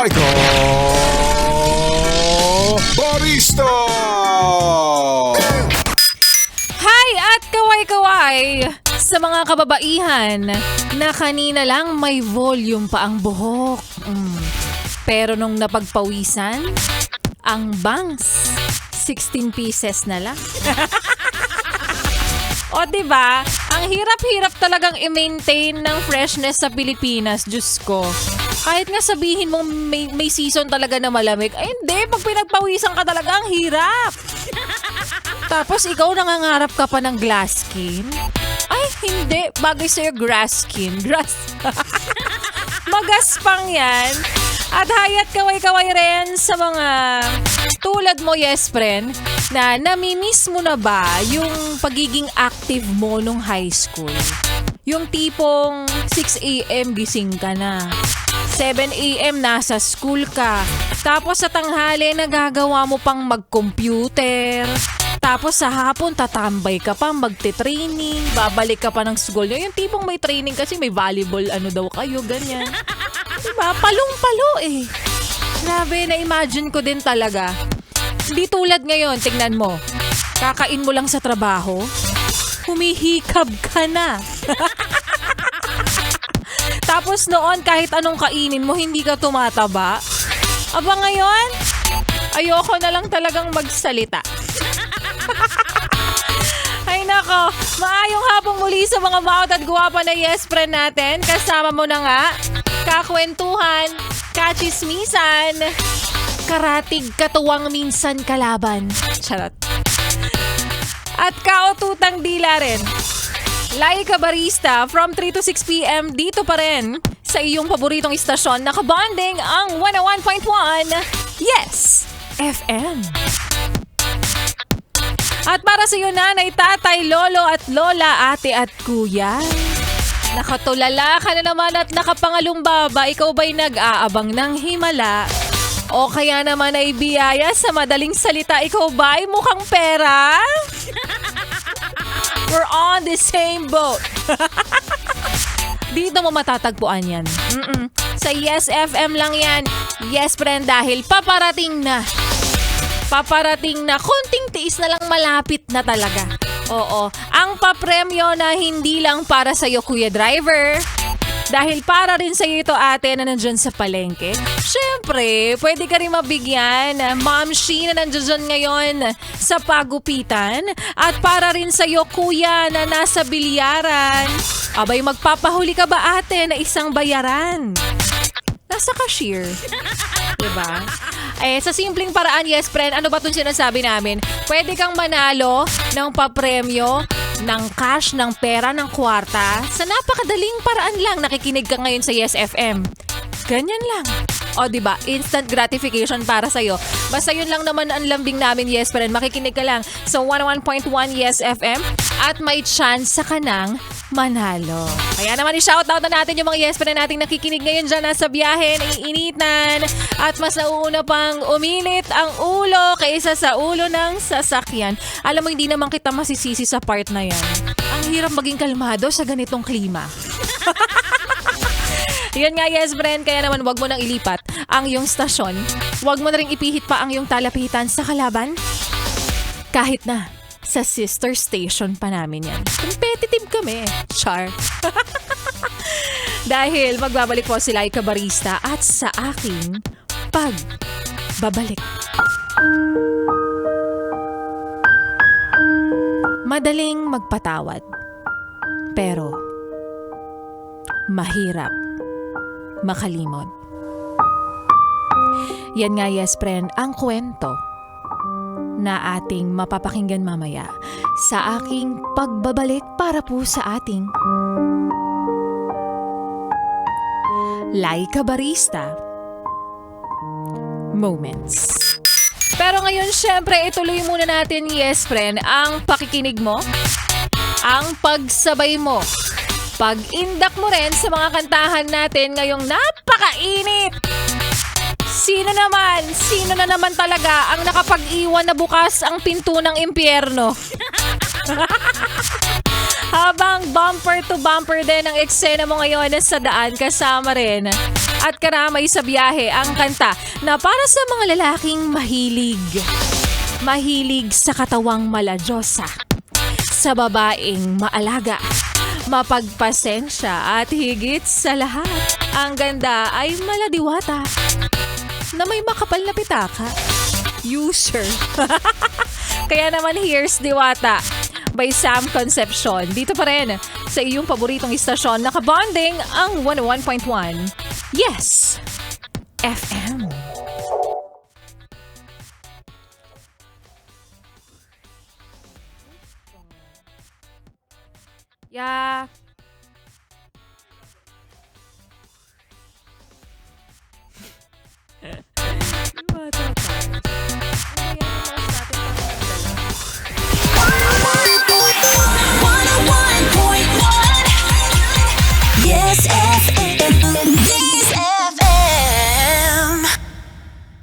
Laika Barista! Hi at kaway-kaway sa mga kababaihan na kanina lang may volume pa ang buhok. Pero nung napagpawisan, ang bangs, 16 pieces na lang. O diba, ang hirap-hirap talagang i-maintain ng freshness sa Pilipinas, Diyos ko. Kahit nga sabihin mo may season talaga na malamig, ay hindi, pag pinagpawisan ka talaga, ang hirap. Tapos ikaw nangangarap ka pa ng glass skin? Ay hindi, bagay sa'yo grass skin. Magaspang yan. At hayat kaway-kaway rin sa mga tulad mo, yes friend, na namimiss mo na ba yung pagiging active mo nung high school? Yung tipong 6 a.m. gising ka na. 7 a.m. nasa school ka. Tapos sa tanghali nagagawa mo pang mag-computer. Tapos sa hapon tatambay ka pa, magte-training, babalik ka pa ng school. Yung tipong may training kasi may volleyball daw kayo, ganyan. Diba? Palong-palo eh. Grabe, na-imagine ko din talaga. Hindi tulad ngayon, tingnan mo. Kakain mo lang sa trabaho, humihikab ka na. Tapos noon, kahit anong kainin mo, hindi ka tumataba. Aba ngayon, ayoko na lang talagang magsalita. Ay nako, maayong hapong muli sa mga maot at guwapa na yes friend natin. Kasama mo na nga, kakwentuhan, kachismisan, karatig katuwang minsan kalaban. Charot. At kaotutang dila rin. Laika Barista from 3 to 6 p.m. dito pa rin sa iyong paboritong istasyon. Nakabonding ang 101.1 Yes FM. At para sa iyo nanay, tatay, lolo at lola, ate at kuya. Nakatulala ka na naman at nakapangalumbaba, ikaw ba'y nag-aabang ng himala? O kaya naman ay biyaya sa madaling salita, ikaw ba'y mukhang pera? We're on the same boat. Dito mo matatagpuan yan. Sa Yes FM lang yan. Yes friend, dahil paparating na. Konting tiis na lang, malapit na talaga. Oo, ang papremyo na hindi lang para sa'yo, Kuya Driver. Dahil para rin sa'yo ito, ate, na nandyan sa palengke. Siyempre, pwede ka rin mabigyan, Ma'am Shi, na nandyan ngayon sa pagupitan. At para rin sa'yo, kuya, na nasa bilyaran. Abay, magpapahuli ka ba, ate, na isang bayaran? Nasa cashier. Diba? Sa simpleng paraan, yes friend, ano ba itong sinasabi namin? Pwede kang manalo ng papremyo, ng cash, ng pera, ng kwarta. Sa napakadaling paraan lang, nakikinig ka ngayon sa Yes FM. Ganyan lang. O diba, instant gratification para sa'yo. Basta yun lang naman ang lambing namin, yes friend. Makikinig ka lang sa 101.1 Yes FM at may chance ka nang manalo. Kaya naman i-shoutout na natin yung mga yes friend nating nakikinig ngayon dyan nasa biyahe, naiinitan, at mas nauuna pang uminit ang ulo kaysa sa ulo ng sasakyan. Alam mo, hindi naman kita masisisi sa part na yan. Ang hirap maging kalmado sa ganitong klima. Yan nga, yes friend, kaya naman wag mo nang ilipat ang iyong stasyon. Wag mo na rin ipihit pa ang iyong talapitan sa kalaban. Kahit na sa sister station pa namin yan. Competitive kami. Char. Dahil magbabalik po si Laika Barista at sa aking pagbabalik. Madaling magpatawad. Pero mahirap makalimot. Yan nga, yes friend, ang kwento na ating mapapakinggan mamaya sa aking pagbabalik para po sa ating Laika Barista Moments. Pero ngayon, syempre, ituloy muna natin, yes friend, ang pakikinig mo, ang pagsabay mo, pag-indak mo rin sa mga kantahan natin ngayong napakainit. Sino na naman talaga ang nakapag-iwan na bukas ang pinto ng impyerno? Habang bumper to bumper din ang eksena mo ngayon sa daan, kasama rin At karamay sa biyahe ang kanta na para sa mga lalaking mahilig. Mahilig sa katawang maladyosa. Sa babaeng maalaga. Mapagpasensya at higit sa lahat, ang ganda ay maladiwata na may makapal na pitaka. User. Kaya naman here's Diwata by Sam Concepcion. Dito pa rin sa iyong paboritong istasyon, nakabonding ang 101.1 Yes FM. Yeah.